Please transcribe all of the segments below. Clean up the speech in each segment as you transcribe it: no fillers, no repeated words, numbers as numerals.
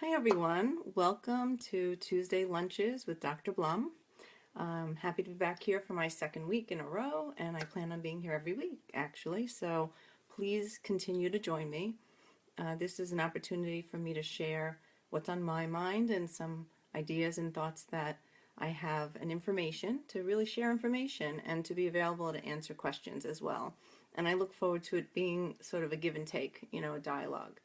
Hi everyone, welcome to Tuesday Lunches with Dr. Blum. I'm happy to be back here for my second week in a row, and I plan on being here every week actually, so please continue to join me. This is an opportunity for me to share what's on my mind and some ideas and thoughts that I have, and information to really share information and to be available to answer questions as well. And I look forward to it being sort of a give and take, a dialogue.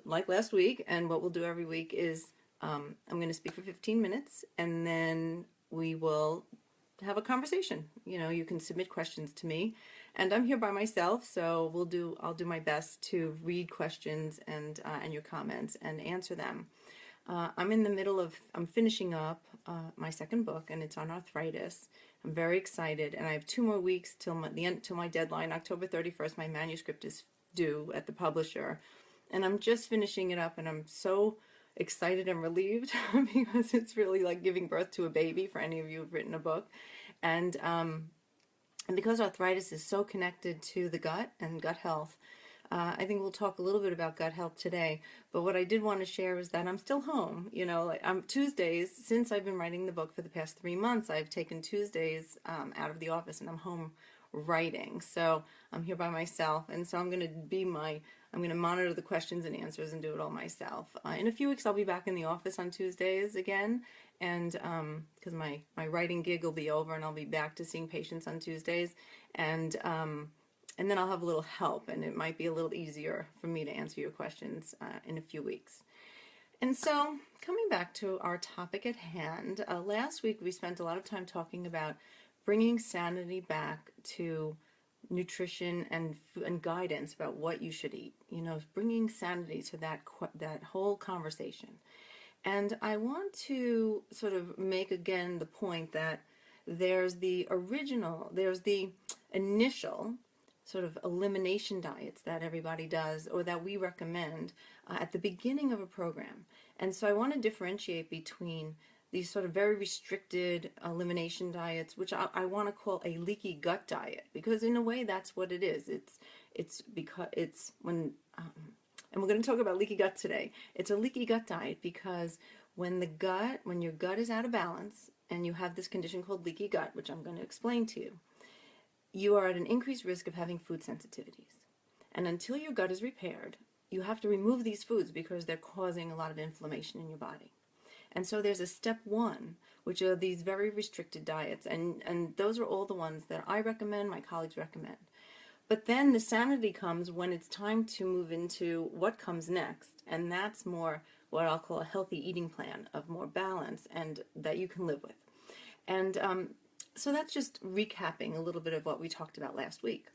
Like last week, and what we'll do every week is I'm going to speak for 15 minutes, and then we will have a conversation. You can submit questions to me, and I'm here by myself, so I'll do my best to read questions and your comments and answer them. I'm finishing up my second book, and it's on arthritis. I'm very excited, and I have 2 more weeks till my deadline, October 31st. My manuscript is due at the publisher, and I'm just finishing it up, and I'm so excited and relieved because it's really like giving birth to a baby for any of you who've written a book. And because arthritis is so connected to the gut and gut health, I think we'll talk a little bit about gut health today. But what I did want to share is that I'm still home. I'm Tuesdays, since I've been writing the book for the past 3 months, I've taken Tuesdays out of the office, and I'm home writing. So I'm here by myself, and so I'm going to monitor the questions and answers and do it all myself. In a few weeks, I'll be back in the office on Tuesdays again, and because my writing gig will be over, and I'll be back to seeing patients on Tuesdays, and then I'll have a little help, and it might be a little easier for me to answer your questions in a few weeks. And so, coming back to our topic at hand, last week we spent a lot of time talking about bringing sanity back to nutrition and guidance about what you should eat. Bringing sanity to that whole conversation. And I want to sort of make again the point that there's the initial sort of elimination diets that everybody does, or that we recommend at the beginning of a program. And so I want to differentiate between these sort of very restricted elimination diets, which I want to call a leaky gut diet, because in a way that's what it is. It's because it's when and we're going to talk about leaky gut today. It's a leaky gut diet because when your gut is out of balance, and you have this condition called leaky gut, which I'm going to explain to you, you are at an increased risk of having food sensitivities. And until your gut is repaired, you have to remove these foods because they're causing a lot of inflammation in your body. And so there's a step 1, which are these very restricted diets, and those are all the ones that I recommend, my colleagues recommend. But then the sanity comes when it's time to move into what comes next, and that's more what I'll call a healthy eating plan of more balance and that you can live with. And so that's just recapping a little bit of what we talked about last week.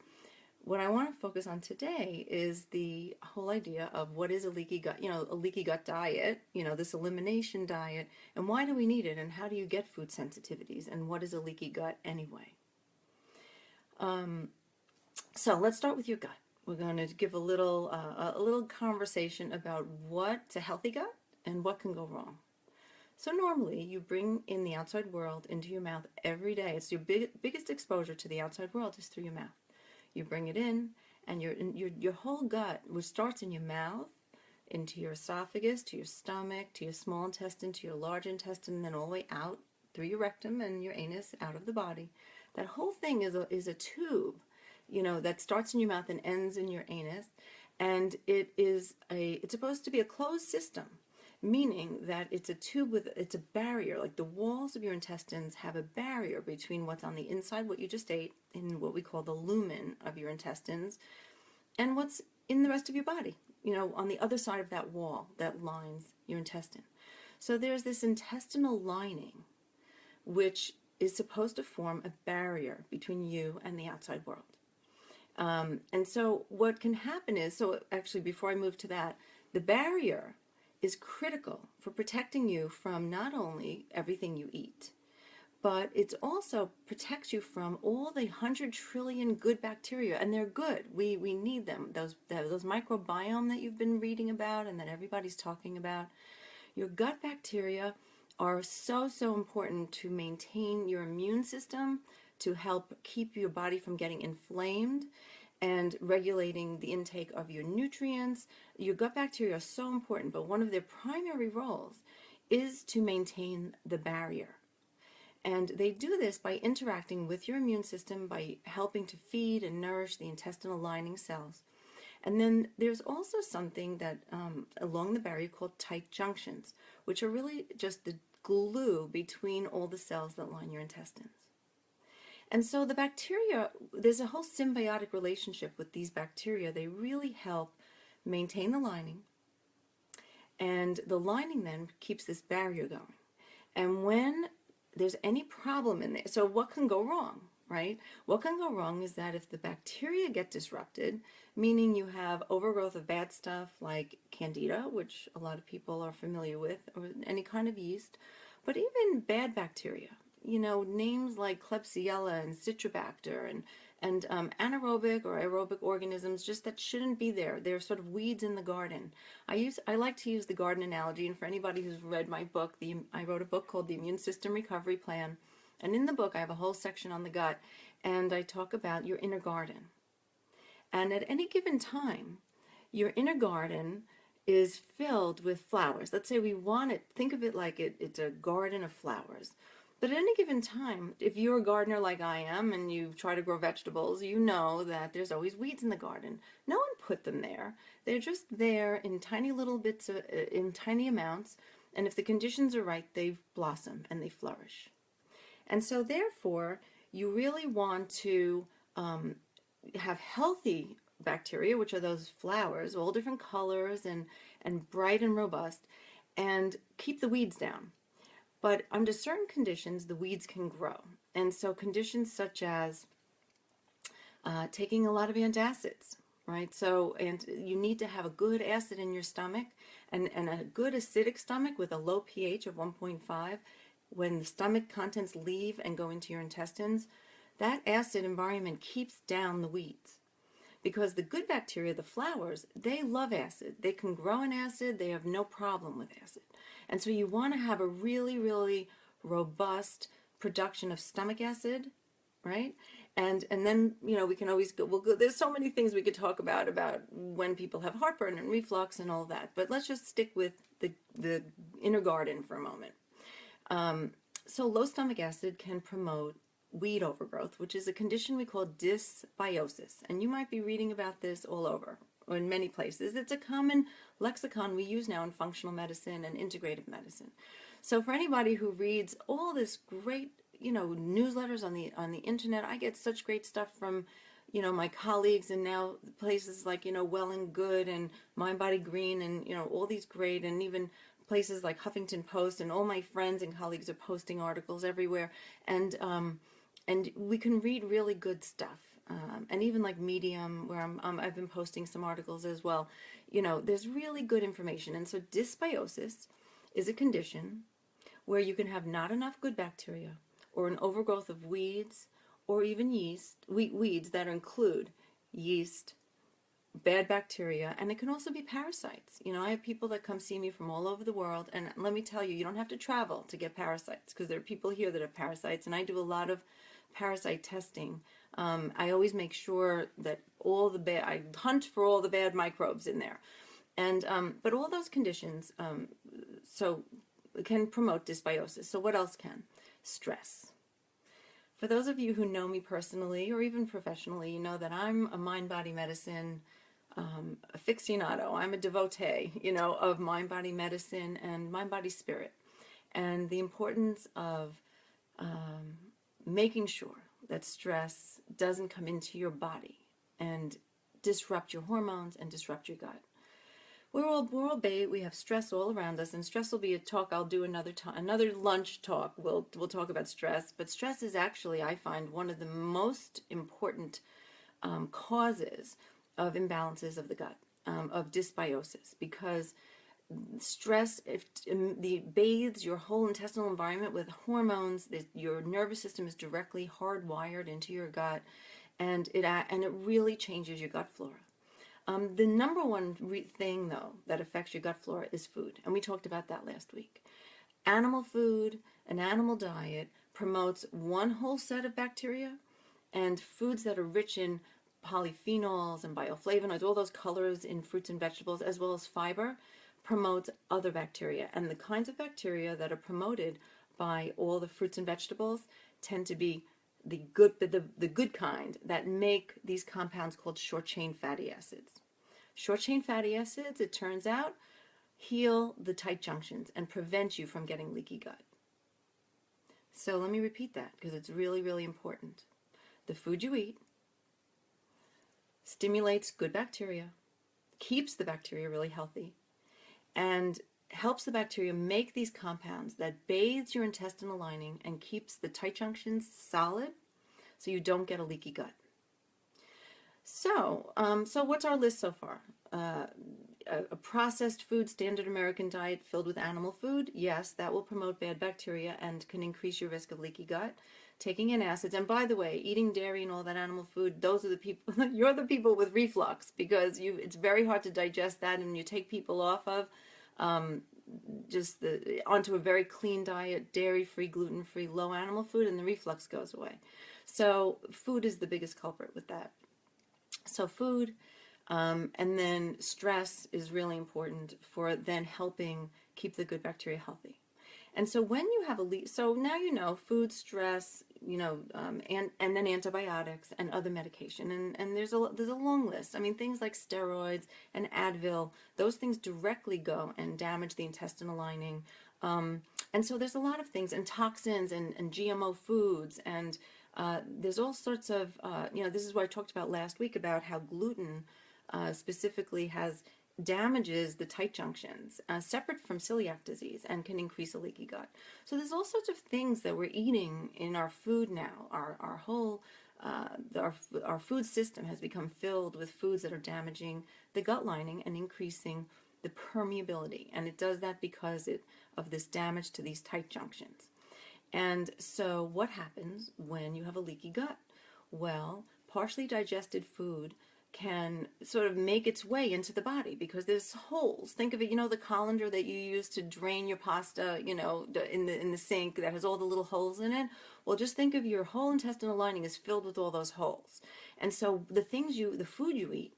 What I want to focus on today is the whole idea of what is a leaky gut, a leaky gut diet, this elimination diet, and why do we need it, and how do you get food sensitivities, and what is a leaky gut anyway? So let's start with your gut. We're going to give a little conversation about what's a healthy gut and what can go wrong. So normally you bring in the outside world into your mouth every day. It's your biggest exposure to the outside world is through your mouth. You bring it in, and your whole gut, which starts in your mouth, into your esophagus, to your stomach, to your small intestine, to your large intestine, and then all the way out through your rectum and your anus out of the body. That whole thing is a tube, that starts in your mouth and ends in your anus, and it's supposed to be a closed system, meaning that it's a barrier, like the walls of your intestines have a barrier between what's on the inside, what you just ate, in what we call the lumen of your intestines, and what's in the rest of your body, on the other side of that wall that lines your intestine. So there's this intestinal lining, which is supposed to form a barrier between you and the outside world. And so what can happen is, so actually before I move to that, the barrier is critical for protecting you from not only everything you eat, but it also protects you from all the 100 trillion good bacteria, and they're good. We need them. Those microbiome that you've been reading about and that everybody's talking about. Your gut bacteria are so important to maintain your immune system, to help keep your body from getting inflamed, and regulating the intake of your nutrients. Your gut bacteria are so important, but one of their primary roles is to maintain the barrier. And they do this by interacting with your immune system, by helping to feed and nourish the intestinal lining cells. And then there's also something that along the barrier called tight junctions, which are really just the glue between all the cells that line your intestines. And so the bacteria, there's a whole symbiotic relationship with these bacteria. They really help maintain the lining, and the lining then keeps this barrier going. And when there's any problem in there, so what can go wrong, right? What can go wrong is that if the bacteria get disrupted, meaning you have overgrowth of bad stuff like candida, which a lot of people are familiar with, or any kind of yeast, but even bad bacteria, names like Klebsiella and Citrobacter and anaerobic or aerobic organisms just that shouldn't be there. They're sort of weeds in the garden. I like to use the garden analogy, and for anybody who's read my book, I wrote a book called The Immune System Recovery Plan, and in the book I have a whole section on the gut, and I talk about your inner garden. And at any given time, your inner garden is filled with flowers. Let's say we want it, think of it like it's a garden of flowers. But at any given time, if you're a gardener like I am and you try to grow vegetables, you know that there's always weeds in the garden. No one put them there. They're just there in tiny little bits, in tiny amounts, and if the conditions are right, they blossom and they flourish. And so therefore, you really want to have healthy bacteria, which are those flowers, all different colors and bright and robust, and keep the weeds down. But under certain conditions, the weeds can grow. And so conditions such as taking a lot of antacids, right? So, and you need to have a good acid in your stomach and a good acidic stomach with a low pH of 1.5. When the stomach contents leave and go into your intestines, that acid environment keeps down the weeds. Because the good bacteria, the flowers, they love acid. They can grow in acid. They have no problem with acid. And so you want to have a really, really robust production of stomach acid, right? And then, we can always go, there's so many things we could talk about when people have heartburn and reflux and all that. But let's just stick with the inner garden for a moment. So low stomach acid can promote weed overgrowth, which is a condition we call dysbiosis. And you might be reading about this all over, or in many places. It's a common lexicon we use now in functional medicine and integrative medicine. So for anybody who reads all this great, newsletters on the internet, I get such great stuff from, my colleagues, and now places like, Well and Good and Mind Body Green and, all these great, and even places like Huffington Post, and all my friends and colleagues are posting articles everywhere. And we can read really good stuff. And even like Medium, where I've been posting some articles as well, there's really good information. And so dysbiosis is a condition where you can have not enough good bacteria, or an overgrowth of weeds, or even weeds that include yeast, bad bacteria, and it can also be parasites. I have people that come see me from all over the world, and let me tell you, you don't have to travel to get parasites, because there are people here that have parasites, and I do a lot of parasite testing. I always make sure that I hunt for all the bad microbes in there. And but all those conditions so can promote dysbiosis. So what else can? Stress. For those of you who know me personally or even professionally, you know that I'm a mind-body medicine aficionado. I'm a devotee, of mind-body medicine and mind-body spirit, and the importance of making sure that stress doesn't come into your body and disrupt your hormones and disrupt your gut. We're all we have stress all around us, and stress will be a talk I'll do another lunch talk. We'll talk about stress, but stress is actually, I find, one of the most important causes of imbalances of the gut, of dysbiosis, because stress bathes your whole intestinal environment with hormones. Your nervous system is directly hardwired into your gut, and it really changes your gut flora. The number one thing, though, that affects your gut flora is food, and we talked about that last week. Animal food, an animal diet, promotes one whole set of bacteria, and foods that are rich in polyphenols and bioflavonoids, all those colors in fruits and vegetables, as well as fiber, promotes other bacteria. And the kinds of bacteria that are promoted by all the fruits and vegetables tend to be the good kind that make these compounds called short-chain fatty acids. Short-chain fatty acids, it turns out, heal the tight junctions and prevent you from getting leaky gut. So let me repeat that because it's really, really important. The food you eat stimulates good bacteria, keeps the bacteria really healthy, and helps the bacteria make these compounds that bathes your intestinal lining and keeps the tight junctions solid so you don't get a leaky gut. So what's our list so far? A processed food, standard American diet filled with animal food, yes, that will promote bad bacteria and can increase your risk of leaky gut. Taking in acids, and by the way, eating dairy and all that animal food, those are the people, you're the people with reflux because it's very hard to digest that, and you take people off of onto a very clean diet, dairy-free, gluten-free, low animal food, and the reflux goes away. So food is the biggest culprit with that. So food, and then stress is really important for then helping keep the good bacteria healthy. And so when you have so now you know food, stress, and then antibiotics and other medication, and there's a long list. I mean, things like steroids and Advil, those things directly go and damage the intestinal lining. And so there's a lot of things, and toxins and GMO foods, and there's all sorts of, this is what I talked about last week about how gluten specifically damages the tight junctions, separate from celiac disease, and can increase a leaky gut. So there's all sorts of things that we're eating in our food now. Our whole our food system has become filled with foods that are damaging the gut lining and increasing the permeability, and it does that because of this damage to these tight junctions. And so what happens when you have a leaky gut? Well, partially digested food can sort of make its way into the body because there's holes. Think of it, the colander that you use to drain your pasta, in the sink that has all the little holes in it. Well, just think of your whole intestinal lining is filled with all those holes. And so the food you eat,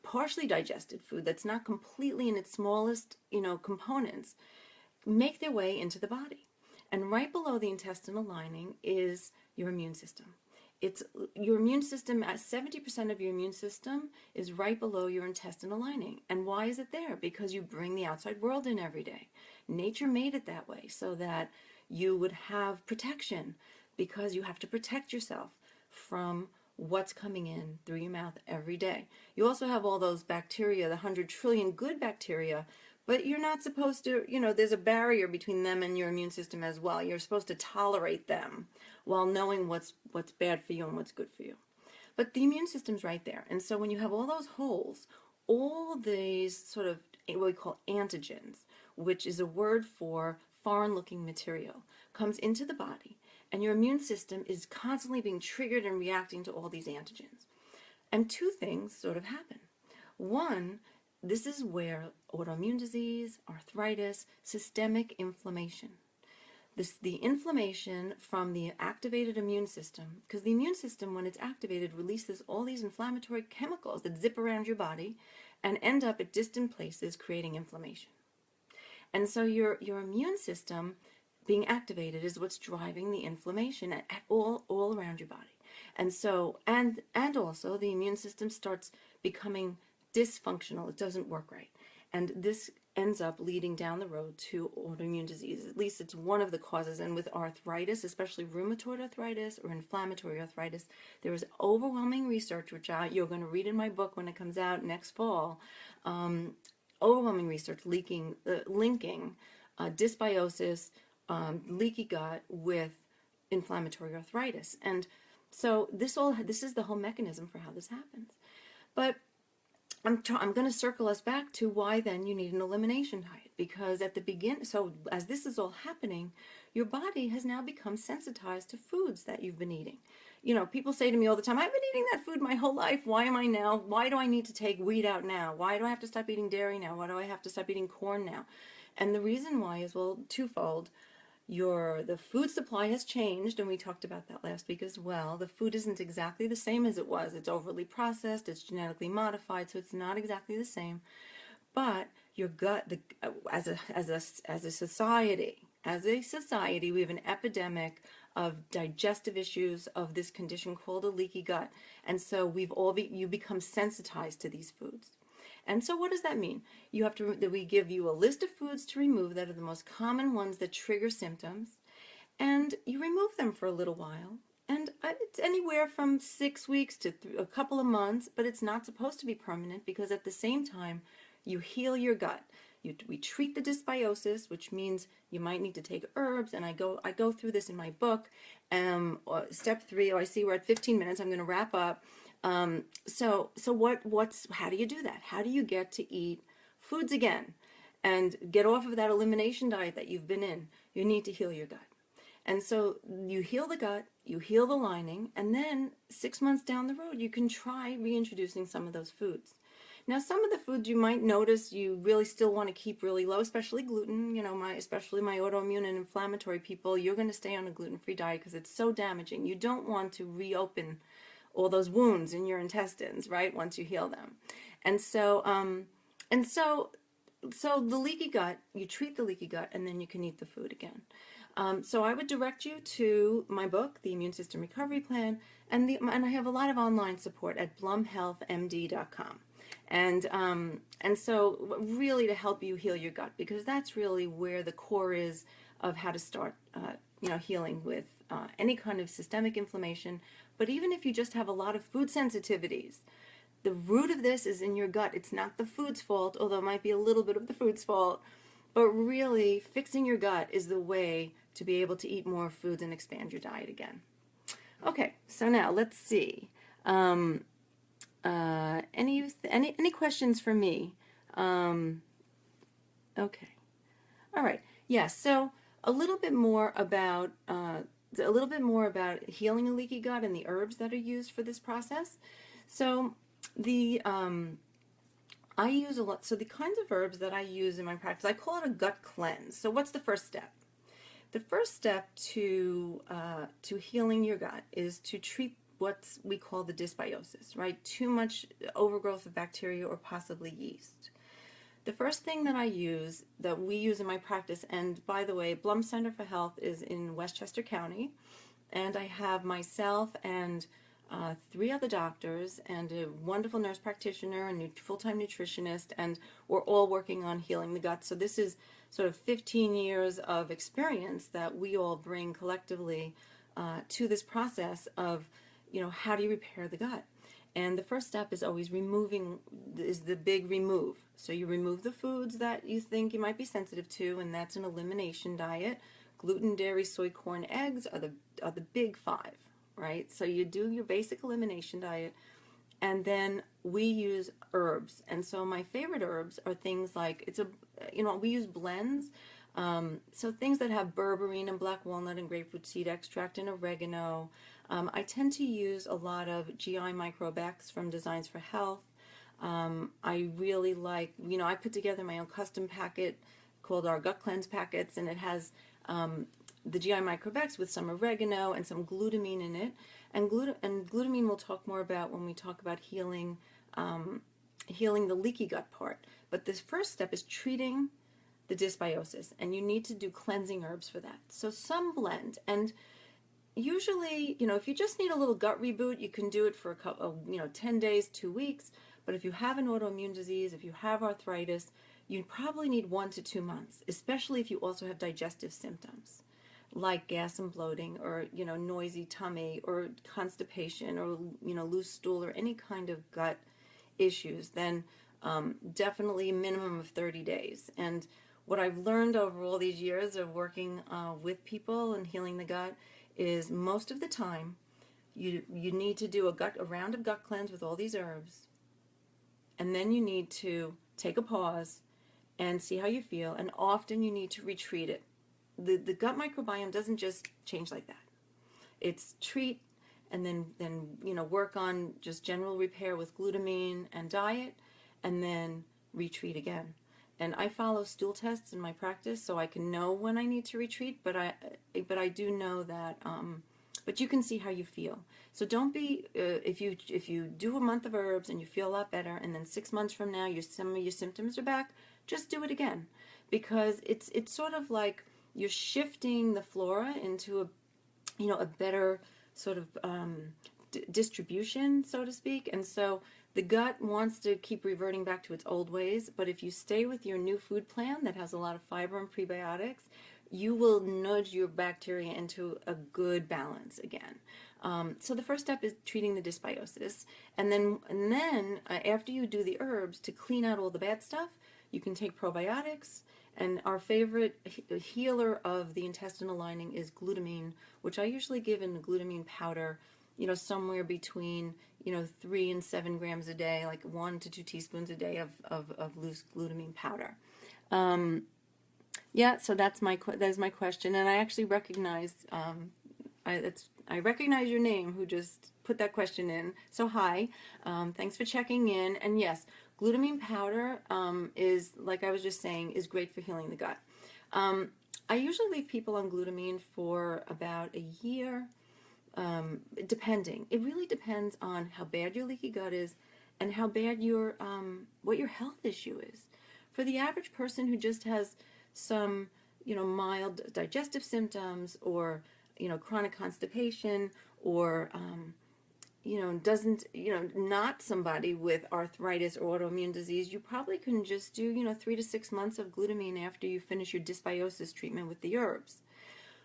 partially digested food that's not completely in its smallest, components, make their way into the body. And right below the intestinal lining is your immune system. It's your immune system, 70% of your immune system is right below your intestinal lining. And why is it there? Because you bring the outside world in every day. Nature made it that way so that you would have protection, because you have to protect yourself from what's coming in through your mouth every day. You also have all those bacteria, the 100 trillion good bacteria, but you're not supposed to, there's a barrier between them and your immune system as well. You're supposed to tolerate them while knowing what's bad for you and what's good for you. But the immune system's right there. And so when you have all those holes, all these sort of what we call antigens, which is a word for foreign-looking material, comes into the body, and your immune system is constantly being triggered and reacting to all these antigens. And two things sort of happen. One, this is where autoimmune disease, arthritis, systemic inflammation. The inflammation from the activated immune system, because the immune system, when it's activated, releases all these inflammatory chemicals that zip around your body and end up at distant places creating inflammation. And so your immune system being activated is what's driving the inflammation all around your body. And so, and also the immune system starts becoming dysfunctional. It doesn't work right. And this ends up leading down the road to autoimmune disease. At least it's one of the causes. And with arthritis, especially rheumatoid arthritis or inflammatory arthritis, there is overwhelming research, which you're going to read in my book when it comes out next fall, overwhelming research linking dysbiosis, leaky gut with inflammatory arthritis. And so this is the whole mechanism for how this happens. But I'm going to circle us back to why then you need an elimination diet, because at the beginning, so as this is all happening, your body has now become sensitized to foods that you've been eating. People say to me all the time, I've been eating that food my whole life. Why do I need to take wheat out now? Why do I have to stop eating dairy now? Why do I have to stop eating corn now? And the reason why is, well, twofold. the food supply has changed, and we talked about that last week as well. The food isn't exactly the same as it was. It's overly processed, it's genetically modified, so it's not exactly the same. But your gut, as a society, we have an epidemic of digestive issues of this condition called a leaky gut, and so you become sensitized to these foods. And so what does that mean? We give you a list of foods to remove that are the most common ones that trigger symptoms, and you remove them for a little while. And it's anywhere from 6 weeks to a couple of months, but it's not supposed to be permanent, because at the same time, you heal your gut. We treat the dysbiosis, which means you might need to take herbs, and I go through this in my book. Step 3. Oh, I see we're at 15 minutes. I'm going to wrap up. How do you do that? How do you get to eat foods again and get off of that elimination diet that you've been in? You need to heal your gut. And so you heal the gut, you heal the lining, and then 6 months down the road, you can try reintroducing some of those foods. Now, some of the foods you might notice you really still want to keep really low, especially gluten. Especially my autoimmune and inflammatory people, you're going to stay on a gluten-free diet because it's so damaging. You don't want to reopen all those wounds in your intestines, right, once you heal them. And so the leaky gut, you treat the leaky gut, and then you can eat the food again. So I would direct you to my book, The Immune System Recovery Plan, and I have a lot of online support at blumhealthmd.com. And so really to help you heal your gut, because that's really where the core is of how to start, healing with any kind of systemic inflammation. But even if you just have a lot of food sensitivities, the root of this is in your gut. It's not the food's fault, although it might be a little bit of the food's fault. But really, fixing your gut is the way to be able to eat more foods and expand your diet again. Okay, so now let's see. Any questions for me? Okay. All right. Yes. So a little bit more about healing a leaky gut and the herbs that are used for this process. So I use a lot. So the kinds of herbs that I use in my practice, I call it a gut cleanse. So what's the first step? The first step to healing your gut is to treat what we call the dysbiosis, right? Too much overgrowth of bacteria or possibly yeast. The first thing that we use in my practice, and by the way, Blum Center for Health is in Westchester County, and I have myself and 3 other doctors and a wonderful nurse practitioner and full-time nutritionist, and we're all working on healing the gut. So this is sort of 15 years of experience that we all bring collectively to this process of, how do you repair the gut? And the first step is always the big remove. So you remove the foods that you think you might be sensitive to, and that's an elimination diet. Gluten, dairy, soy, corn, eggs are the big 5, right? So you do your basic elimination diet, and then we use herbs. And so my favorite herbs are things like, we use blends. So things that have berberine and black walnut and grapefruit seed extract and oregano. I tend to use a lot of GI microbecs from Designs for Health. I really like, I put together my own custom packet called our Gut Cleanse packets, and it has the GI microbecs with some oregano and some glutamine in it. And glutamine we'll talk more about when we talk about healing the leaky gut part. But this first step is treating the dysbiosis, and you need to do cleansing herbs for that. So some blend, and usually, if you just need a little gut reboot, you can do it for 10 days, 2 weeks. But if you have an autoimmune disease, if you have arthritis, you probably need 1 to 2 months, especially if you also have digestive symptoms like gas and bloating, or noisy tummy, or constipation, or loose stool, or any kind of gut issues. Then definitely a minimum of 30 days. And what I've learned over all these years of working with people and healing the gut is most of the time you need to do a round of gut cleanse with all these herbs, and then you need to take a pause and see how you feel, and often you need to retreat it. The gut microbiome doesn't just change like that. It's treat, and then work on just general repair with glutamine and diet, and then retreat again. And I follow stool tests in my practice, so I can know when I need to retreat. But I do know that. But you can see how you feel. So don't be if you do a month of herbs and you feel a lot better, and then 6 months from now some of your symptoms are back. Just do it again, because it's sort of like you're shifting the flora into a better sort of distribution, so to speak. And so the gut wants to keep reverting back to its old ways, but if you stay with your new food plan that has a lot of fiber and prebiotics, you will nudge your bacteria into a good balance again. So the first step is treating the dysbiosis, and then after you do the herbs to clean out all the bad stuff, you can take probiotics. And our favorite healer of the intestinal lining is glutamine, which I usually give in the glutamine powder, somewhere between 3 and 7 grams a day, like 1 to 2 teaspoons a day of loose glutamine powder. Yeah, so that is my question, and I actually recognize I recognize your name who just put that question in. So hi, thanks for checking in. And yes, glutamine powder is, like I was just saying, is great for healing the gut. I usually leave people on glutamine for about a year, depending. It really depends on how bad your leaky gut is and how bad what your health issue is. For the average person who just has some, mild digestive symptoms, or, chronic constipation, or, not somebody with arthritis or autoimmune disease, you probably can just do, 3 to 6 months of glutamine after you finish your dysbiosis treatment with the herbs.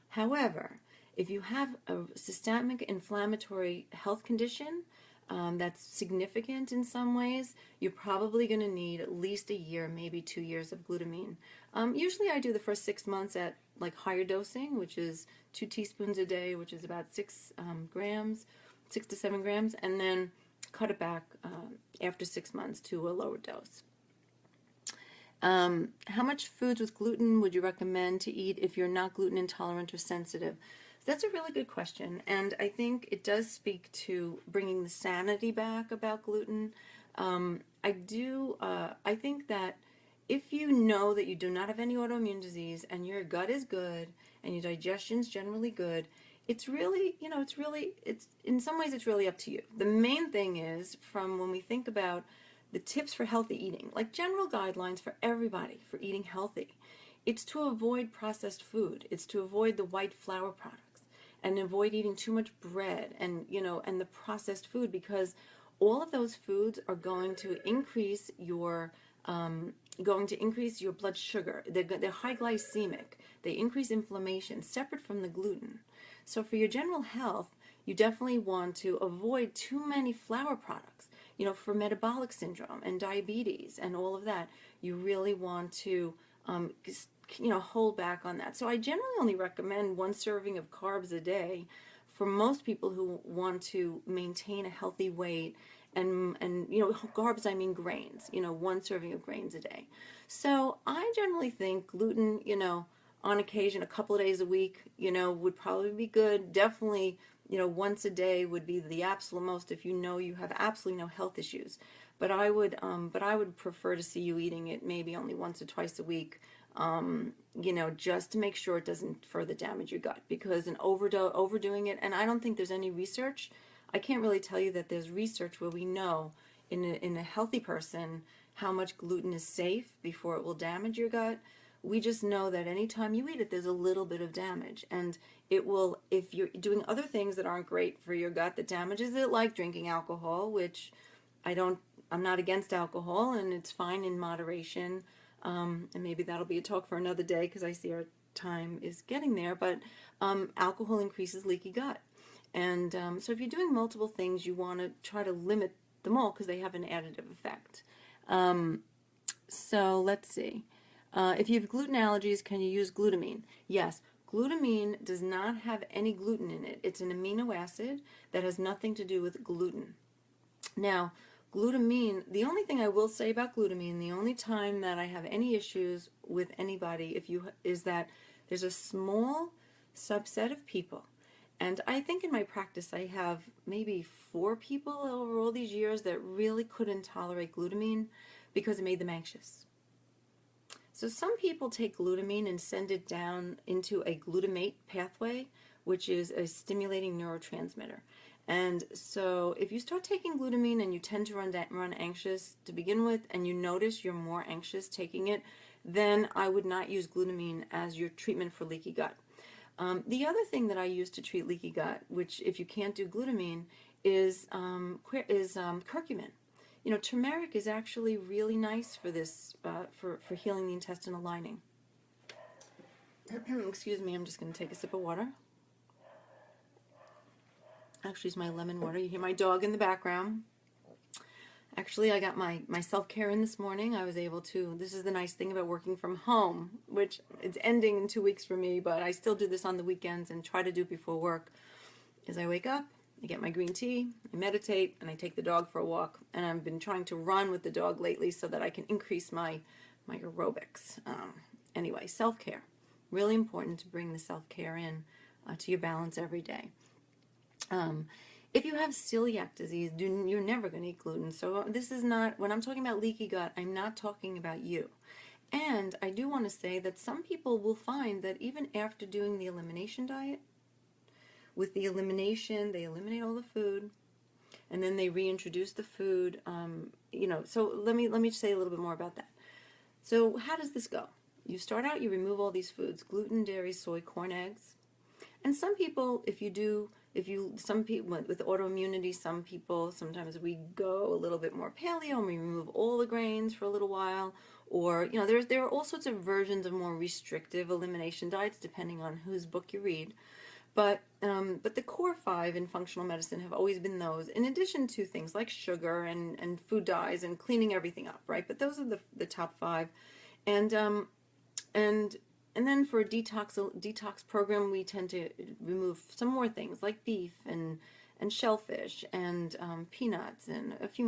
However, if you have a systemic inflammatory health condition that's significant in some ways, you're probably going to need at least a year, maybe 2 years of glutamine. Usually I do the first 6 months at like higher dosing, which is 2 teaspoons a day, which is about 6 to 7 grams, and then cut it back after 6 months to a lower dose. How much foods with gluten would you recommend to eat if you're not gluten intolerant or sensitive? That's a really good question, and I think it does speak to bringing the sanity back about gluten. I think that if you know that you do not have any autoimmune disease and your gut is good and your digestion's generally good, it's really, it's in some ways it's really up to you. The main thing is, from when we think about the tips for healthy eating, like general guidelines for everybody for eating healthy, it's to avoid processed food. It's to avoid the white flour products and avoid eating too much bread and the processed food, because all of those foods are going to increase your blood sugar. They're high glycemic. They increase inflammation, separate from the gluten. So for your general health, you definitely want to avoid too many flour products. For metabolic syndrome and diabetes and all of that, you really want to hold back on that. So I generally only recommend 1 serving of carbs a day for most people who want to maintain a healthy weight. And carbs, I mean grains, 1 serving of grains a day. So I generally think gluten, on occasion, a couple of days a week, would probably be good. Definitely, once a day would be the absolute most if you have absolutely no health issues. But I would prefer to see you eating it maybe only once or twice a week, just to make sure it doesn't further damage your gut. Because overdoing it, and I don't think there's any research. I can't really tell you that there's research where we know in a healthy person how much gluten is safe before it will damage your gut. We just know that anytime you eat it, there's a little bit of damage. And it will, if you're doing other things that aren't great for your gut that damages it, like drinking alcohol, which I'm not against alcohol, and it's fine in moderation. And maybe that'll be a talk for another day, because I see our time is getting there. But alcohol increases leaky gut. And so if you're doing multiple things, you want to try to limit them all, because they have an additive effect. So let's see. If you have gluten allergies, can you use glutamine? Yes, glutamine does not have any gluten in it. It's an amino acid that has nothing to do with gluten. Now, glutamine, the only thing I will say about glutamine, the only time that I have any issues with anybody is that there's a small subset of people, and I think in my practice I have maybe 4 people over all these years that really couldn't tolerate glutamine because it made them anxious. So some people take glutamine and send it down into a glutamate pathway, which is a stimulating neurotransmitter. And so if you start taking glutamine and you tend to run anxious to begin with, and you notice you're more anxious taking it, then I would not use glutamine as your treatment for leaky gut. The other thing that I use to treat leaky gut, which if you can't do glutamine, is curcumin. You know, turmeric is actually really nice for this, for healing the intestinal lining. Excuse me, I'm just going to take a sip of water. Actually, it's my lemon water. You hear my dog in the background. Actually, I got my self-care in this morning. I was able to, this is the nice thing about working from home, which it's ending in 2 weeks for me, but I still do this on the weekends and try to do it before work, is I wake up, I get my green tea, I meditate, and I take the dog for a walk. And I've been trying to run with the dog lately so that I can increase my aerobics. Anyway, self-care. Really important to bring the self-care in to your balance every day. If you have celiac disease, you're never going to eat gluten. So this is not, when I'm talking about leaky gut, I'm not talking about you. And I do want to say that some people will find that even after doing the elimination diet, with the elimination, they eliminate all the food, and then they reintroduce the food. So let me say a little bit more about that. So how does this go? You start out, you remove all these foods: gluten, dairy, soy, corn, eggs. And some people, some people with autoimmunity, sometimes we go a little bit more paleo and we remove all the grains for a little while. Or, there are all sorts of versions of more restrictive elimination diets depending on whose book you read. But the core 5 in functional medicine have always been those, in addition to things like sugar and food dyes and cleaning everything up, right? But those are the top 5. And then for a detox program, we tend to remove some more things like beef and shellfish and peanuts and a few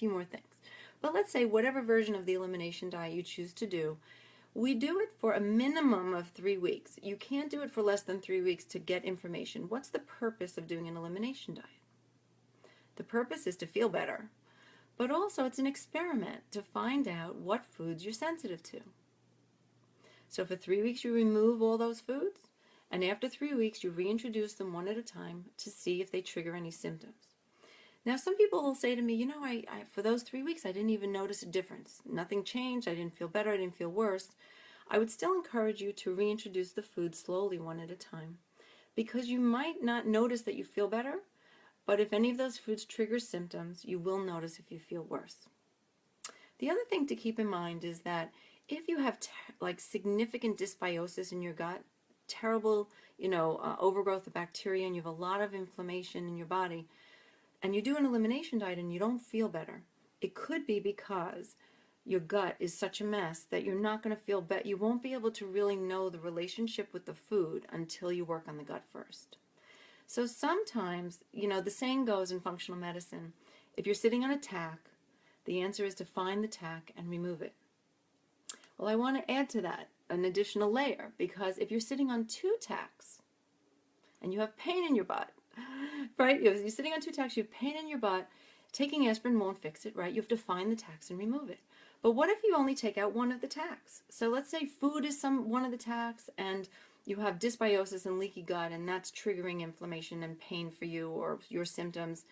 more things. But let's say whatever version of the elimination diet you choose to do, we do it for a minimum of 3 weeks. You can't do it for less than 3 weeks to get information. What's the purpose of doing an elimination diet? The purpose is to feel better, but also it's an experiment to find out what foods you're sensitive to. So for 3 weeks you remove all those foods, and after 3 weeks you reintroduce them one at a time to see if they trigger any symptoms. Now some people will say to me, I for those 3 weeks I didn't even notice a difference. Nothing changed, I didn't feel better, I didn't feel worse. I would still encourage you to reintroduce the food slowly one at a time, because you might not notice that you feel better, but if any of those foods trigger symptoms, you will notice if you feel worse. The other thing to keep in mind is that if you have significant dysbiosis in your gut, terrible, overgrowth of bacteria, and you have a lot of inflammation in your body, and you do an elimination diet and you don't feel better, it could be because your gut is such a mess that you're not going to feel better. You won't be able to really know the relationship with the food until you work on the gut first. So sometimes, the saying goes in functional medicine, if you're sitting on a tack, the answer is to find the tack and remove it. Well, I want to add to that an additional layer, because if you're sitting on 2 tacks and you have pain in your butt, right? You're sitting on 2 tacks, you have pain in your butt, taking aspirin won't fix it, right? You have to find the tacks and remove it. But what if you only take out one of the tacks? So let's say food is one of the tacks, and you have dysbiosis and leaky gut, and that's triggering inflammation and pain for you or your symptoms,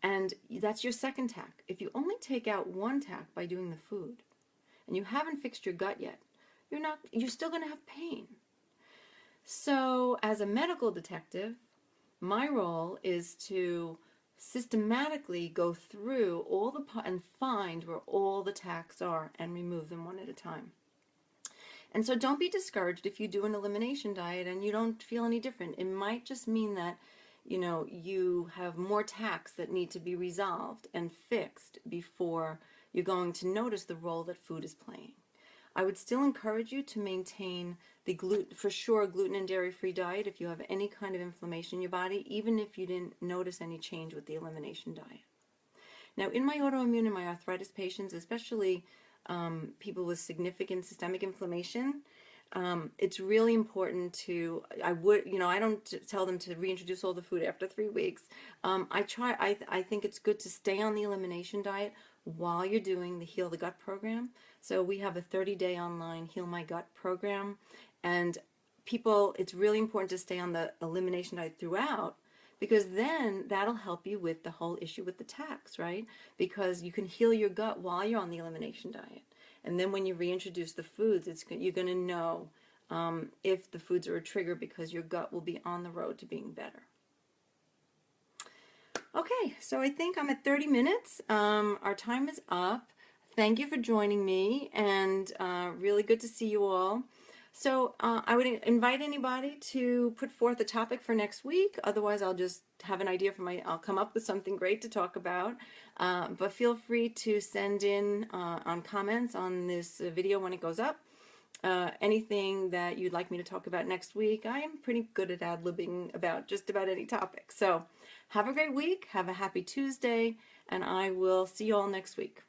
and that's your second tack. If you only take out 1 tack by doing the food, and you haven't fixed your gut yet, you're still going to have pain. So as a medical detective, my role is to systematically go through and find where all the tacks are and remove them one at a time. And so don't be discouraged if you do an elimination diet and you don't feel any different. It might just mean that you have more tacks that need to be resolved and fixed before you're going to notice the role that food is playing. I would still encourage you to maintain the gluten and dairy-free diet if you have any kind of inflammation in your body, even if you didn't notice any change with the elimination diet. Now, in my autoimmune and my arthritis patients, especially people with significant systemic inflammation, it's really important to, I don't tell them to reintroduce all the food after 3 weeks. I think it's good to stay on the elimination diet while you're doing the Heal the Gut program. So we have a 30-day online Heal My Gut program, and people, it's really important to stay on the elimination diet throughout, because then that'll help you with the whole issue with the tax, right? Because you can heal your gut while you're on the elimination diet. And then when you reintroduce the foods, you're going to know if the foods are a trigger, because your gut will be on the road to being better. Okay, so I think I'm at 30 minutes. Our time is up. Thank you for joining me, and really good to see you all. So I would invite anybody to put forth a topic for next week. Otherwise, I'll just have an idea I'll come up with something great to talk about. But feel free to send in on comments on this video when it goes up. Anything that you'd like me to talk about next week. I am pretty good at ad-libbing about just about any topic. So have a great week. Have a happy Tuesday, and I will see you all next week.